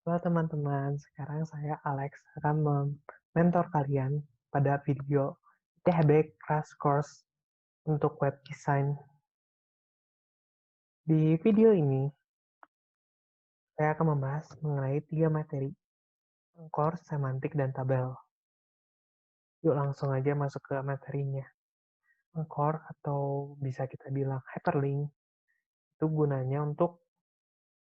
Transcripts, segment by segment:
Halo teman-teman, sekarang saya Alex akan mentor kalian pada video ITHB Crash Course untuk web design. Di video ini, saya akan membahas mengenai 3 materi, angkor, semantik, dan tabel. Yuk langsung aja masuk ke materinya. Angkor atau bisa kita bilang hyperlink, itu gunanya untuk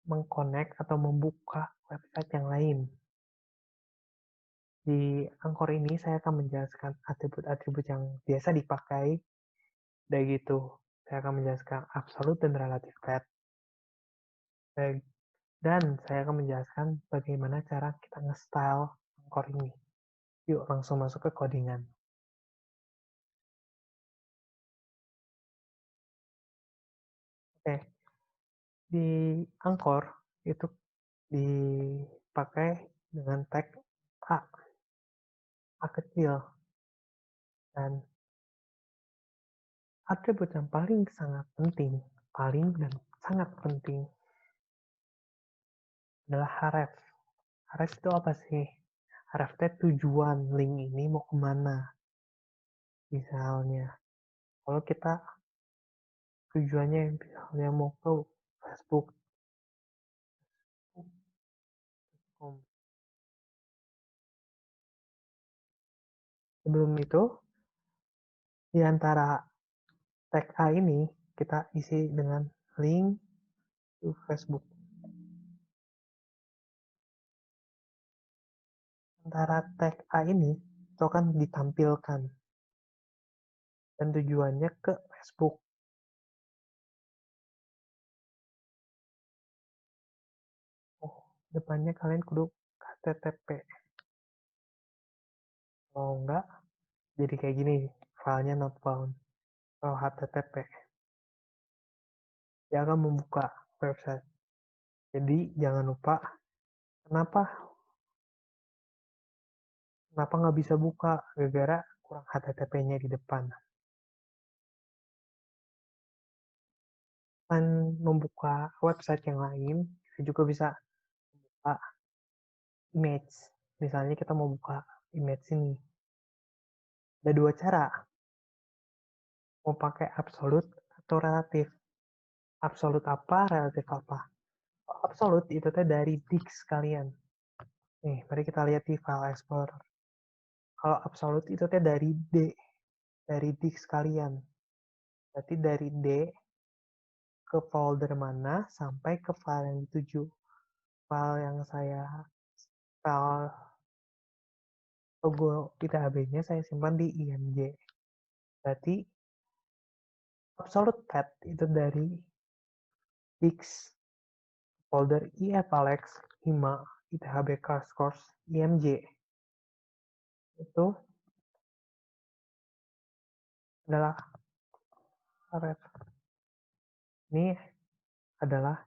mengkonek atau membuka website yang lain. Di angkor ini saya akan menjelaskan atribut-atribut yang biasa dipakai. Udah gitu, saya akan menjelaskan absolute dan relative path. Dan saya akan menjelaskan bagaimana cara kita nge-style angkor ini. Yuk langsung masuk ke codingan. Oke, di angkor itu dipakai dengan tag A, A kecil. Dan atribut yang paling dan sangat penting adalah href. Href itu apa sih? Href itu tujuan link ini mau kemana. Misalnya, kalau kita tujuannya misalnya mau ke Facebook. Sebelum itu, di antara tag A ini, kita isi dengan link to Facebook. Antara tag A ini, itu akan ditampilkan. Dan tujuannya ke Facebook. Oh, depannya kalian kudu HTTP. Kalau enggak, jadi kayak gini, filenya not found. Kalau HTTP, dia akan membuka website. Jadi jangan lupa, kenapa nggak bisa buka? Gara-gara kurang HTTP-nya di depan. Selain membuka website yang lain, kita juga bisa buka image. Misalnya kita mau buka image ini. Ada 2 cara. Mau pakai absolute atau relatif. Absolute apa, relatif apa. Absolute itu teh dari disk kalian. Nih, mari kita lihat di file explorer. Kalau absolute itu teh dari dari disk kalian. Berarti dari D ke folder mana sampai ke file yang dituju. File logo ITHB-nya saya simpan di IMG. Berarti absolute path itu dari disk folder ifalex 5 ITHB Crash Course IMJ. Itu adalah ref. Ini adalah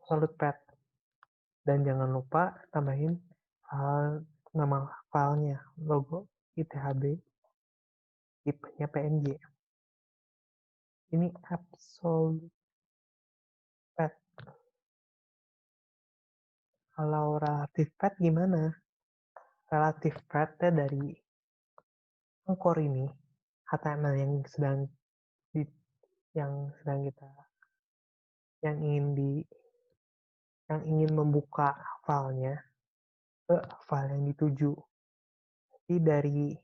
absolute path. Dan jangan lupa tambahin nama filenya, logo ITHB, tipenya PNG. Ini absolute path. Kalau relative path gimana? Relative path-nya dari angkor ini, HTML yang sedang kita yang ingin membuka filenya ke file yang dituju. Jadi dari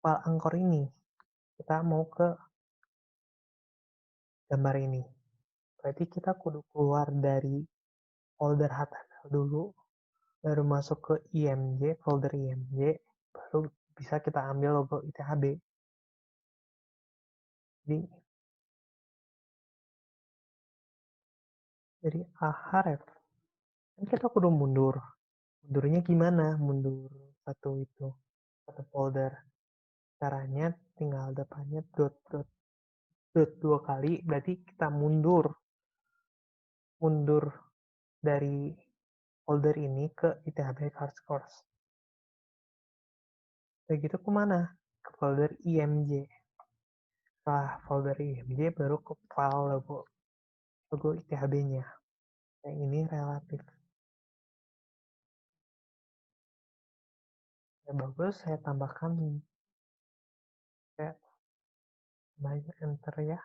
file angkor ini kita mau ke gambar ini. Berarti kita kudu keluar dari folder HTML dulu, baru masuk ke IMG, folder IMG, baru bisa kita ambil logo ITHB. Jadi dari ahref kan kita kudu mundur. Mundurnya gimana? Mundur satu folder. Caranya tinggal depannya dot dot dot 2 kali, berarti kita mundur dari folder ini ke ITHB Crash Course. Begitu kemana? Ke folder IMJ. Setelah folder IMJ baru ke file logo ITHB-nya. Yang ini relatif. Ya bagus, saya tambahkan kayak banyak enter ya.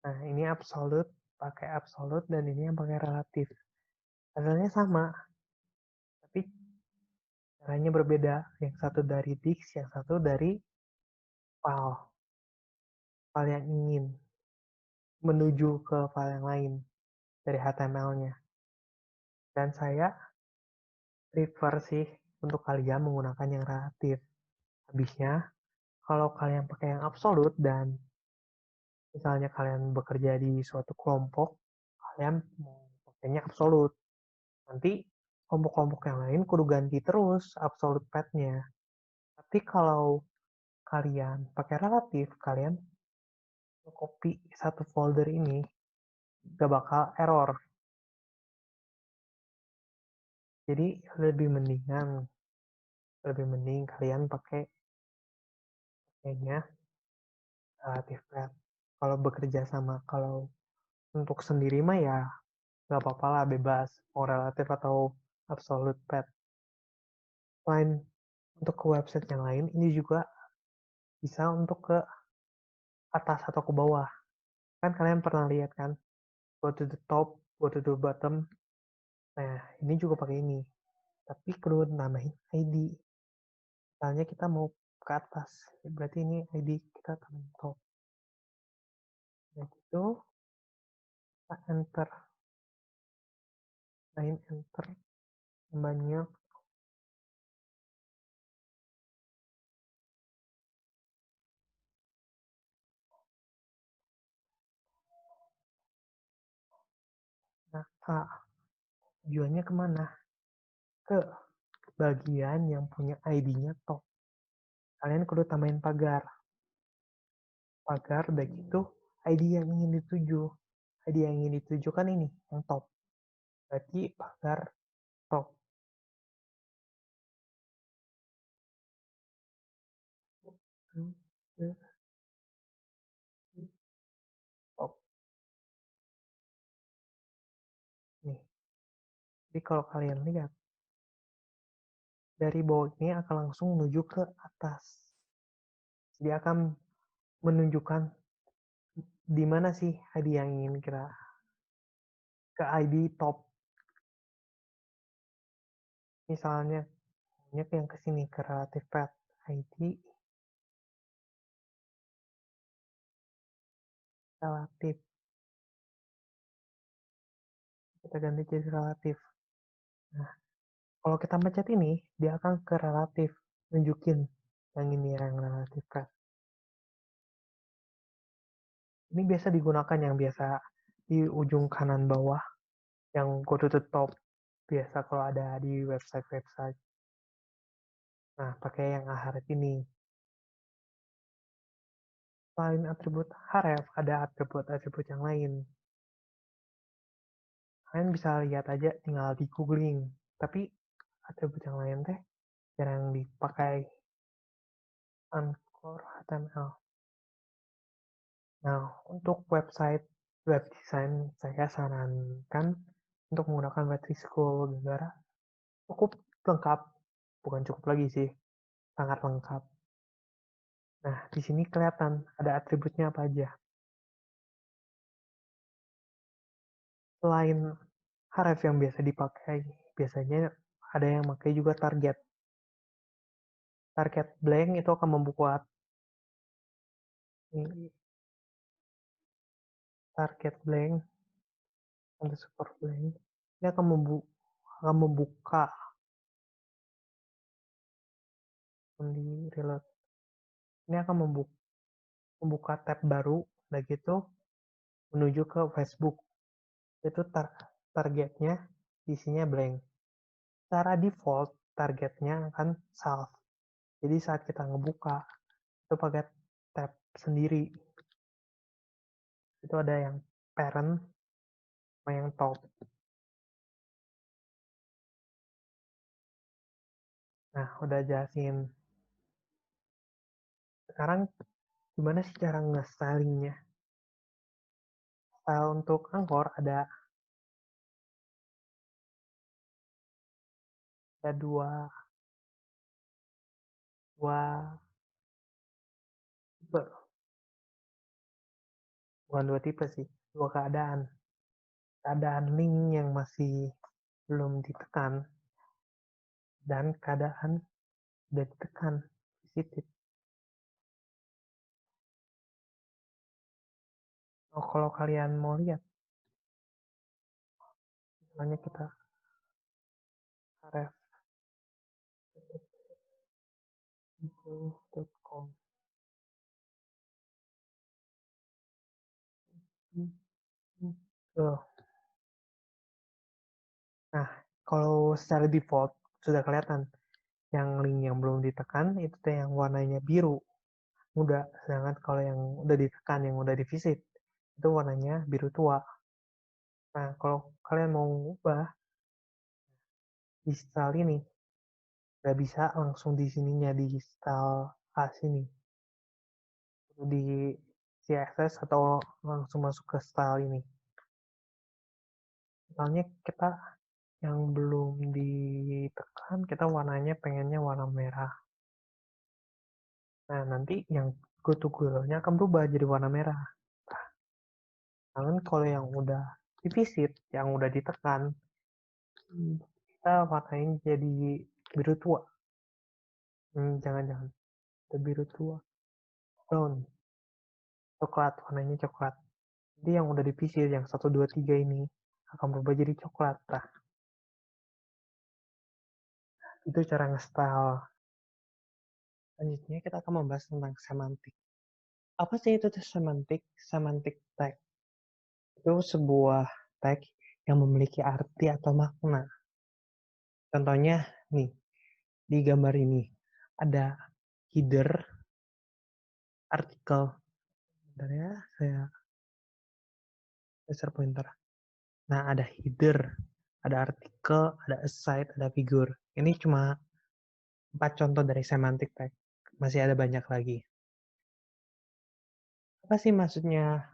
Nah, ini absolute, pakai absolute, dan ini yang pakai relatif. Hasilnya sama, tapi caranya berbeda. Yang satu dari disk, yang satu dari file. File yang ingin menuju ke file yang lain dari HTML-nya. Dan saya prefer sih untuk kalian menggunakan yang relatif. Habisnya, kalau kalian pakai yang absolute dan misalnya kalian bekerja di suatu kelompok, kalian mau pakainya absolute. Nanti kelompok-kelompok yang lain kudu ganti terus absolute path-nya. Tapi kalau kalian pakai relatif, kalian copy satu folder ini, gak bakal error. Jadi lebih mending kalian pakainya relatif path. Kalau bekerja sama, kalau untuk sendiri mah ya gak apa-apa lah, bebas mau relatif atau absolute path. Selain untuk ke website yang lain, ini juga bisa untuk ke atas atau ke bawah. Kan kalian pernah lihat kan, go to the top, go to the bottom. Nah, ini juga pakai ini. Tapi perlu nambahin ID. Misalnya kita mau ke atas, berarti ini ID kita tambahin top. Nah, itu kita enter. Lain enter banyak. Nah, tujuannya kemana? Ke bagian yang punya ID-nya top. Kalian kudu tambahin pagar. Pagar, udah gitu ID yang ingin dituju. ID yang ingin dituju kan ini, yang top. Berarti pagar top. Top. Nih. Jadi kalau kalian lihat, dari bawah ini akan langsung menuju ke atas. Dia akan menunjukkan di mana sih ID yang ingin kita ke ID top. Misalnya, banyak yang ke sini ke relative path ID relatif. Kita ganti jadi relatif. Nah, kalau kita pencet ini, dia akan ke relatif. Nunjukin yang ini yang relatif path. Ini biasa digunakan yang biasa di ujung kanan bawah, yang go to the top. Biasa kalau ada di website-website. Nah, pakai yang href ini. Selain atribut href, ada atribut-atribut yang lain. Kalian bisa lihat aja, tinggal di googling. Tapi atribut yang lain teh jarang dipakai. Anchor HTML. Nah, untuk website web design, saya sarankan untuk menggunakan Webschool Gegara. Cukup lengkap. Bukan cukup lagi sih, sangat lengkap. Nah, di sini kelihatan ada atributnya apa aja. Selain href yang biasa dipakai, biasanya ada yang pakai juga target. Target blank itu akan membuat target blank underscore blank. Ini akan membuka di reload. Ini akan membuka tab baru, udah gitu menuju ke Facebook. Itu targetnya isinya blank. Secara default targetnya akan self. Jadi saat kita ngebuka itu pakai tab sendiri. Itu ada yang parent sama yang top. Nah, udah jelasin Sekarang gimana sih cara nge-stylingnya? Style untuk Anchor ada dua dua tipe, bukan dua tipe sih, dua keadaan. Keadaan link yang masih belum ditekan dan keadaan udah ditekan, visited. Oh, kalau kalian mau lihat, misalnya kita ref itu.com. Tuh. Nah, kalau secara default sudah kelihatan yang link yang belum ditekan itu tuh yang warnanya biru muda, sedangkan kalau yang udah ditekan, yang udah divisit itu warnanya biru tua. Nah, kalau kalian mau ubah di style ini, nggak bisa langsung di sininya di style A sini, di CSS atau langsung masuk ke style ini. Misalnya kita yang belum ditekan, kita warnanya pengennya warna merah. Nah, nanti yang go to nya akan berubah jadi warna merah. Namun kalau yang udah divisit, yang udah ditekan, kita warnain jadi biru tua. Jangan-jangan. Biru tua. Brown. Coklat. Warnanya coklat. Jadi yang udah divisit, yang 1, 2, 3 ini akan berubah jadi coklat. Nah, itu cara nge-style. Selanjutnya kita akan membahas tentang semantik. Apa sih itu semantik? Semantik tag. Itu sebuah tag yang memiliki arti atau makna. Contohnya nih, di gambar ini ada header artikel. Bentar ya, saya laser pointer. Nah, ada header, ada artikel, ada aside, ada figur. Ini cuma 4 contoh dari semantic tag. Masih ada banyak lagi. Apa sih maksudnya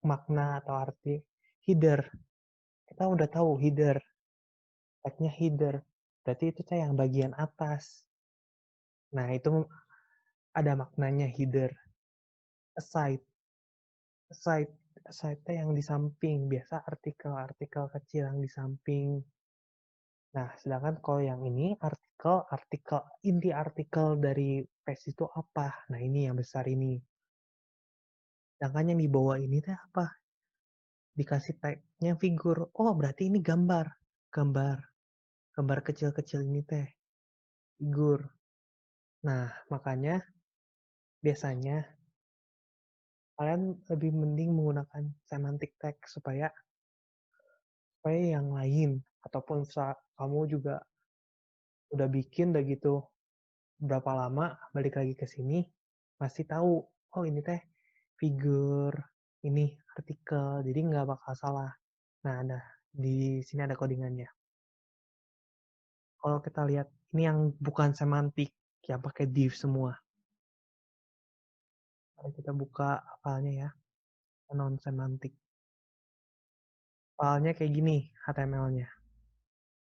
makna atau arti header? Kita udah tahu header, tagnya header. Berarti itu teh yang bagian atas. Nah, itu ada maknanya header. Aside, aside, aside yang di samping. Biasa artikel-artikel kecil yang di samping. Nah, sedangkan kalau yang ini artikel inti artikel dari page itu apa? Nah, ini yang besar ini. Sedangkan yang di bawah ini teh apa? Dikasih tagnya figur. Oh, berarti ini gambar. Gambar. Gambar kecil-kecil ini teh figur. Nah, makanya biasanya kalian lebih mending menggunakan semantic tag supaya yang lain ataupun kamu juga udah bikin udah gitu berapa lama balik lagi ke sini masih tahu, oh ini teh figur, ini artikel, jadi nggak bakal salah. Nah, ada di sini ada codingannya. Kalau kita lihat ini yang bukan semantik, yang pakai div semua. Kalau kita buka filenya ya, non semantik. Filenya kayak gini, HTML-nya.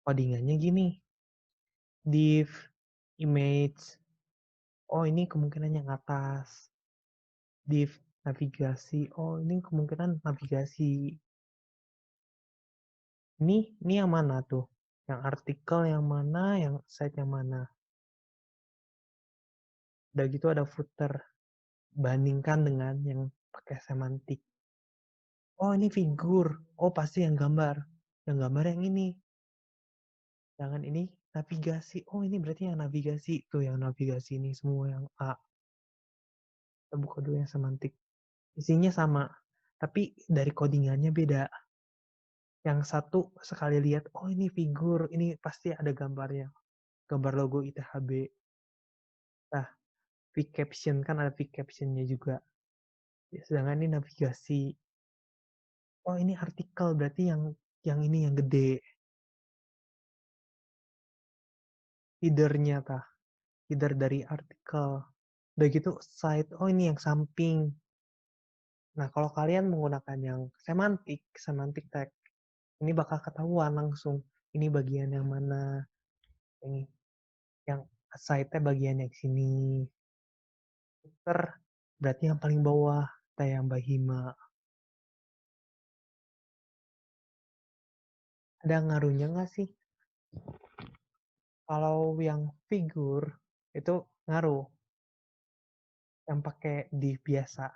Codingannya gini, div, image. Oh, ini kemungkinan yang atas. Div, navigasi. Oh, ini kemungkinan navigasi. Ini yang mana tuh? Yang artikel yang mana, yang site yang mana? Udah gitu ada footer. Bandingkan dengan yang pakai semantik. Oh, ini figur. Oh, pasti yang gambar. Yang gambar yang ini. Jangan ini navigasi. Oh, ini berarti yang navigasi. Tuh yang navigasi ini semua yang A. Kita buka dulu yang semantik. Isinya sama. Tapi dari codingannya beda. Yang satu sekali lihat, oh ini figur. Ini pasti ada gambarnya. Gambar logo ITHB. Nah, pick caption kan ada pick captionnya juga. Sedangkan ini navigasi. Oh ini artikel berarti yang ini yang gede. Headernya tah. Header dari artikel. Udah gitu side, oh ini yang samping. Nah, kalau kalian menggunakan yang semantic tag, ini bakal ketahuan langsung. Ini bagian yang mana, ini yang side-nya bagian yang sini. Footer berarti yang paling bawah, yang Bahima. Ada ngaruhnya nggak sih? Kalau yang figur itu ngaruh, yang pakai div biasa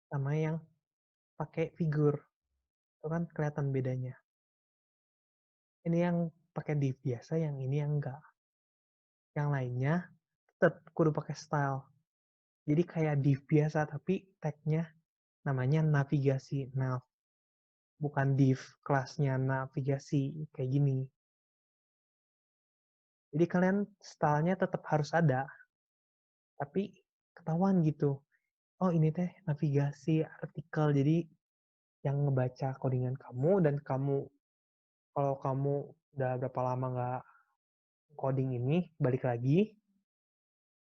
sama yang pakai figur, itu kan kelihatan bedanya. Ini yang pakai div biasa, yang ini yang enggak. Yang lainnya tetap kudu pakai style. Jadi kayak div biasa tapi tagnya namanya navigasi. Nav, bukan div kelasnya navigasi kayak gini. Jadi kalian stylenya tetap harus ada, tapi ketahuan gitu. Oh ini teh navigasi artikel. Jadi yang ngebaca codingan kamu, dan kamu, kalau kamu udah berapa lama nggak coding ini, balik lagi,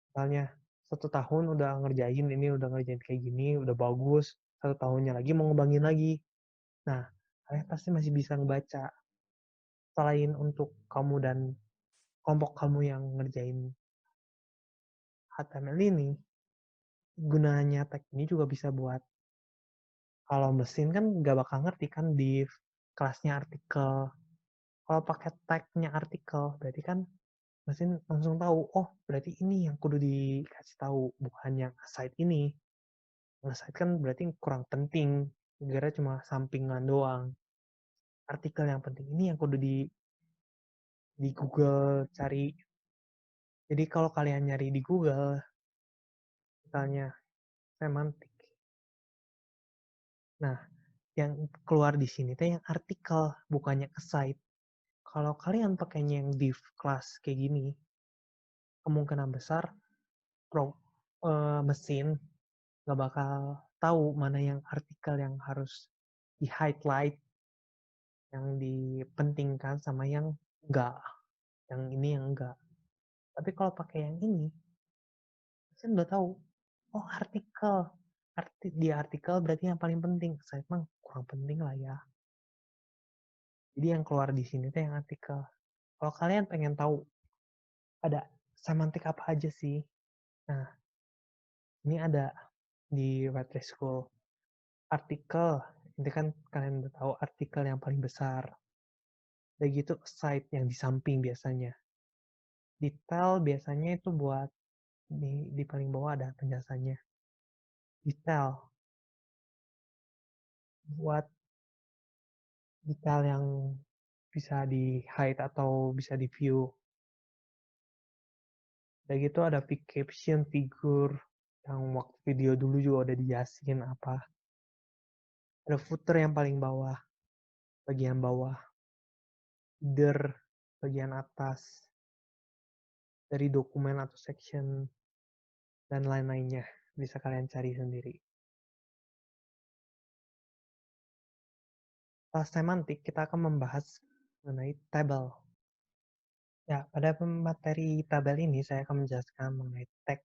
misalnya 1 tahun udah ngerjain ini, udah ngerjain kayak gini, udah bagus, 1 tahunnya lagi mau ngembangin lagi. Nah, kalian pasti masih bisa ngebaca. Selain untuk kamu dan kelompok kamu yang ngerjain HTML ini, gunanya tag ini juga bisa buat, kalau mesin kan nggak bakal ngerti kan div kelasnya artikel. Kalau pakai tagnya artikel, berarti kan mesin langsung tahu, oh berarti ini yang kudu dikasih tahu, bukan yang aside ini. Yang aside kan berarti kurang penting, gara cuma sampingan doang. Artikel yang penting ini yang kudu di Google cari. Jadi kalau kalian nyari di Google, misalnya semantik, nah yang keluar di sini tuh yang artikel, bukannya aside. Kalau kalian pakainya yang div class kayak gini, kemungkinan besar mesin nggak bakal tahu mana yang artikel yang harus di highlight, yang dipentingkan, sama yang enggak, yang ini yang enggak. Tapi kalau pakai yang ini, mesin udah tahu, oh artikel, di artikel berarti yang paling penting. Saya emang kurang penting lah ya. Jadi yang keluar di sini tuh yang artikel. Kalau kalian pengen tahu ada semantik apa aja sih, nah ini ada di Wordpress School. Artikel, itu kan kalian udah tahu artikel yang paling besar. Udah gitu site yang di samping biasanya. Detail biasanya itu buat di paling bawah ada penjelasannya. Detail buat detail yang bisa di hide atau bisa di view. Udah gitu ada caption, figur, yang waktu video dulu juga udah dijelasin apa. Ada footer yang paling bawah, bagian bawah. Header bagian atas dari dokumen atau section, dan lain-lainnya. Bisa kalian cari sendiri. Setelah semantik, kita akan membahas mengenai tabel. Ya, pada materi tabel ini saya akan menjelaskan mengenai tag.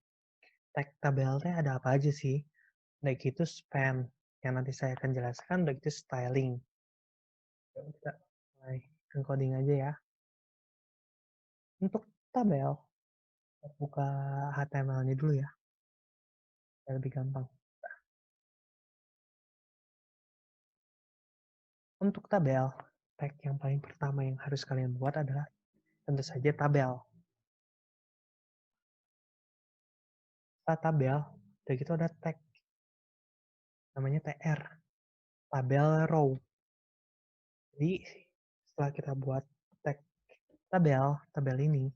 Tag tabelnya ada apa aja sih? Baik itu span, yang nanti saya akan jelaskan, baik itu styling. Kita mulai encoding aja ya. Untuk tabel, buka HTML-nya dulu ya, biar lebih gampang. Untuk tabel, tag yang paling pertama yang harus kalian buat adalah tentu saja tabel. Setelah tabel, udah gitu ada tag, namanya TR, tabel row. Jadi setelah kita buat tag tabel ini,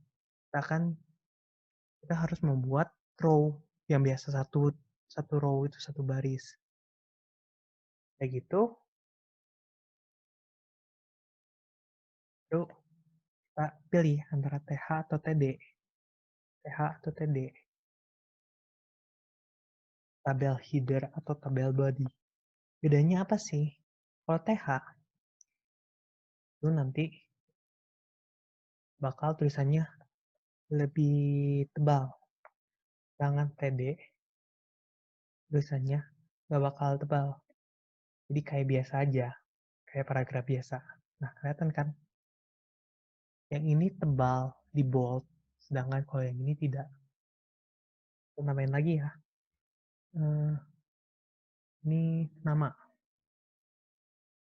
kita harus membuat row yang biasa satu row itu satu baris. Kayak gitu, lalu kita pilih antara TH atau TD. TH atau TD. Tabel header atau tabel body. Bedanya apa sih? Kalau TH, itu nanti bakal tulisannya lebih tebal. Sedangkan TD tulisannya nggak bakal tebal. Jadi kayak biasa aja, kayak paragraf biasa. Nah, kelihatan kan? Yang ini tebal di bold, sedangkan kalau yang ini tidak. Kita tambahin lagi ya. Ini nama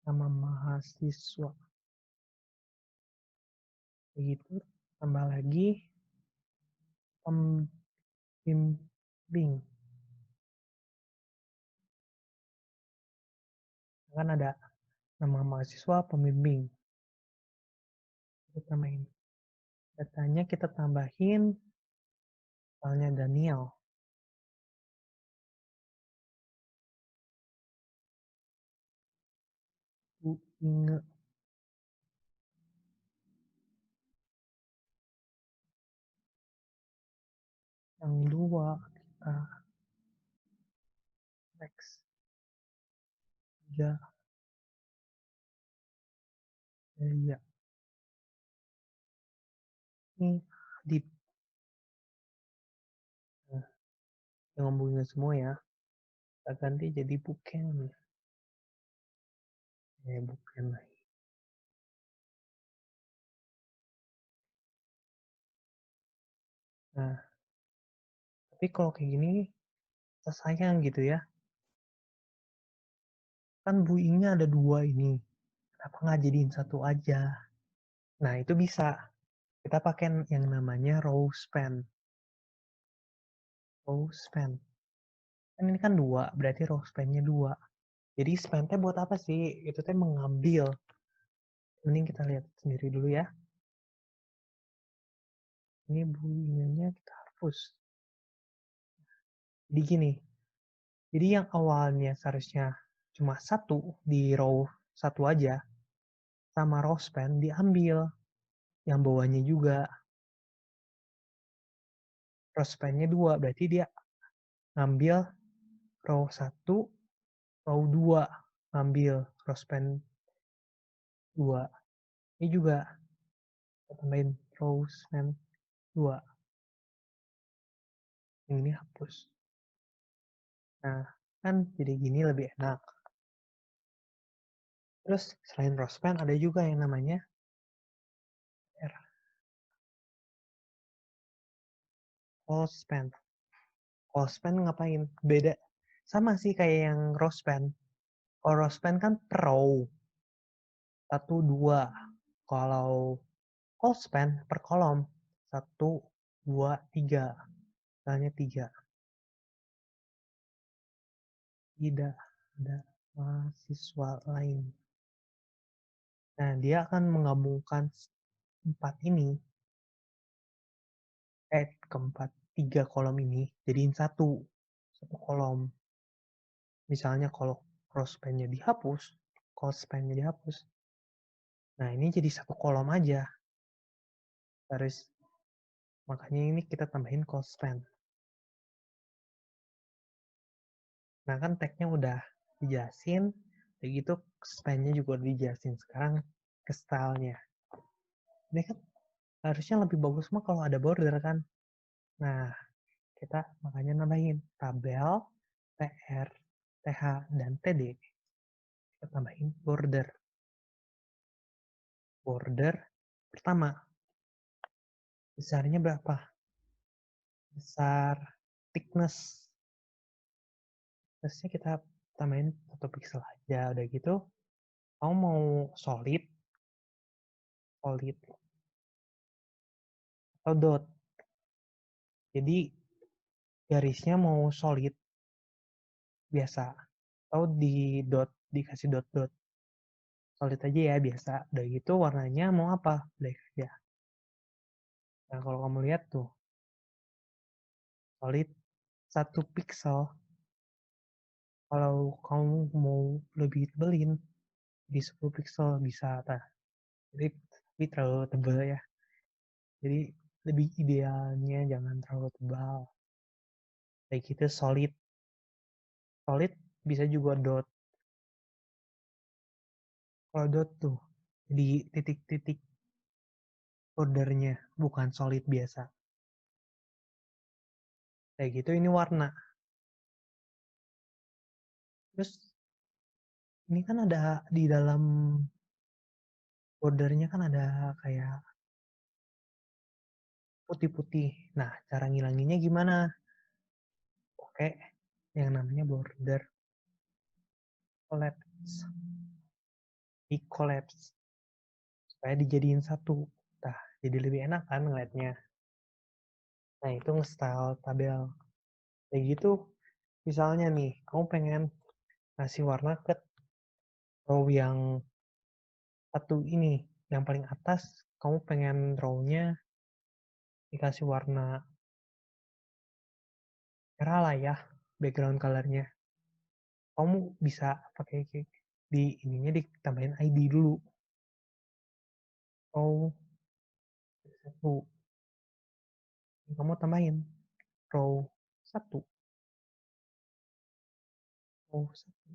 mahasiswa. Begitu, tambah lagi pembimbing. Kan ada nama mahasiswa, pembimbing. Kita tambahin. Datanya kita tambahin, misalnya Daniel. Inge. Yang dua, kita next. Tiga, ya. Ini di yang ngomongin semua ya. Kita ganti jadi bukan. Bukan lagi. Nah, tapi kalau kayak gini, sayang gitu ya. Kan Bu Inge ada dua ini. Kenapa nggak jadiin satu aja? Nah, itu bisa. Kita pakai yang namanya row span. Row span. Kan ini kan dua, berarti row span-nya dua. Jadi span-nya buat apa sih? Itu teh mengambil. Mending kita lihat sendiri dulu ya. Ini bunyinya kita hapus. Jadi gini. Jadi yang awalnya seharusnya cuma satu di row satu aja, sama row span diambil. Yang bawahnya juga. Row span-nya dua, berarti dia ngambil row satu, row dua. Ngambil row span dua. Ini juga kita tambahin row span 2. Yang ini hapus. Nah, kan jadi gini lebih enak. Terus selain row span ada juga yang namanya R. Call span. Call span ngapain? Beda. Sama sih kayak yang row span. Kalau row span kan per row. 1, 2. Kalau call span per kolom. 1, 2, 3. Misalnya 3. Tidak ada mahasiswa lain. Nah, dia akan menggabungkan 4 ini, keempat 3 kolom ini jadiin satu kolom. Misalnya kalau cross span-nya dihapus, call span-nya dihapus. Nah, ini jadi satu kolom aja. Terus makanya ini kita tambahin call span. Nah, kan tag-nya udah dijelasin, kayak gitu span-nya juga udah dijelasin. Sekarang ke style-nya. Ini kan harusnya lebih bagus mah kalau ada border kan. Nah, kita makanya nambahin tabel, TR, TH, dan TD. Kita tambahin border. Border pertama. Besarnya berapa? Besar thickness. Thicknessnya kita tambahin 1 pixel aja. Udah gitu, kamu mau solid atau dot. Jadi garisnya mau solid biasa atau di dot, dikasih dot-dot. Solid aja ya biasa. Udah gitu warnanya mau apa? Black aja. Nah, kalau kamu lihat tuh, solid 1 pixel. Kalau kamu mau lebih tebelin di 10 pixel bisa. Tapi terlalu tebal ya. Jadi lebih idealnya jangan terlalu tebal. Kayak gitu solid. Solid bisa juga dot. Kalau dot tuh di titik-titik bordernya bukan solid biasa. Kayak gitu ini warna. Terus ini kan ada di dalam bordernya kan ada kayak putih-putih. Nah, cara ngilanginnya gimana? Oke, yang namanya border collapse. Di collapse supaya dijadiin satu. Nah, jadi lebih enak kan ngeliatnya. Nah, itu nge-style tabel. Kayak gitu, misalnya nih, kamu pengen ngasih warna ke row yang satu ini, yang paling atas, kamu pengen row-nya dikasih warna merah lah ya, background color-nya. Kamu bisa pakai di ininya ditambahin ID dulu. Row satu, kamu tambahin row satu, row satu.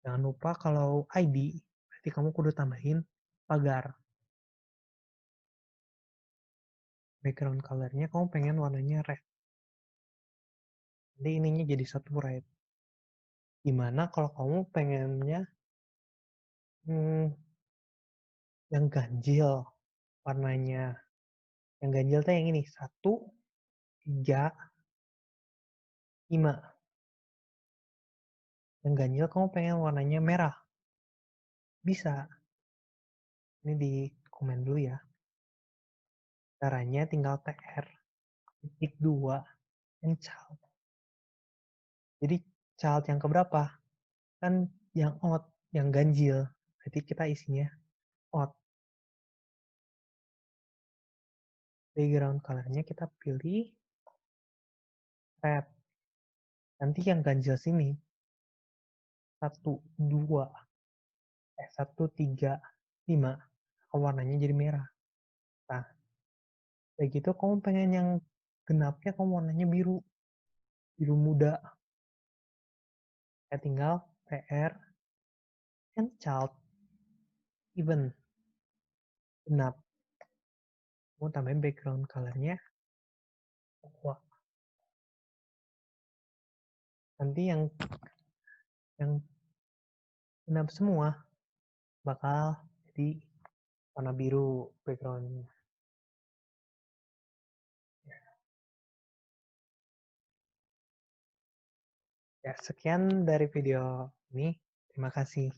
Jangan lupa kalau ID, berarti kamu kudu tambahin pagar. Background color-nya kamu pengen warnanya red. Jadi ininya jadi satu red. Gimana kalau kamu pengennya hmm, yang ganjil warnanya. Yang ganjil tuh yang ini. 1, 3, 5. Yang ganjil kamu pengen warnanya merah. Bisa. Ini di komen dulu ya. Caranya tinggal TR. Titik 2. Yang child. Jadi child yang keberapa? Kan yang odd. Yang ganjil. Berarti kita isinya odd. Background colornya kita pilih red. Nanti yang ganjil sini 1, 2, 1, 3, 5. Warnanya jadi merah. Nah, kayak gitu kamu pengen yang genapnya kamu warnanya biru. Biru muda. Ya tinggal PR and child even genap. Kamu tambahin background colornya aqua. Nanti yang genap semua bakal jadi warna biru backgroundnya. Ya, sekian dari video ini. Terima kasih.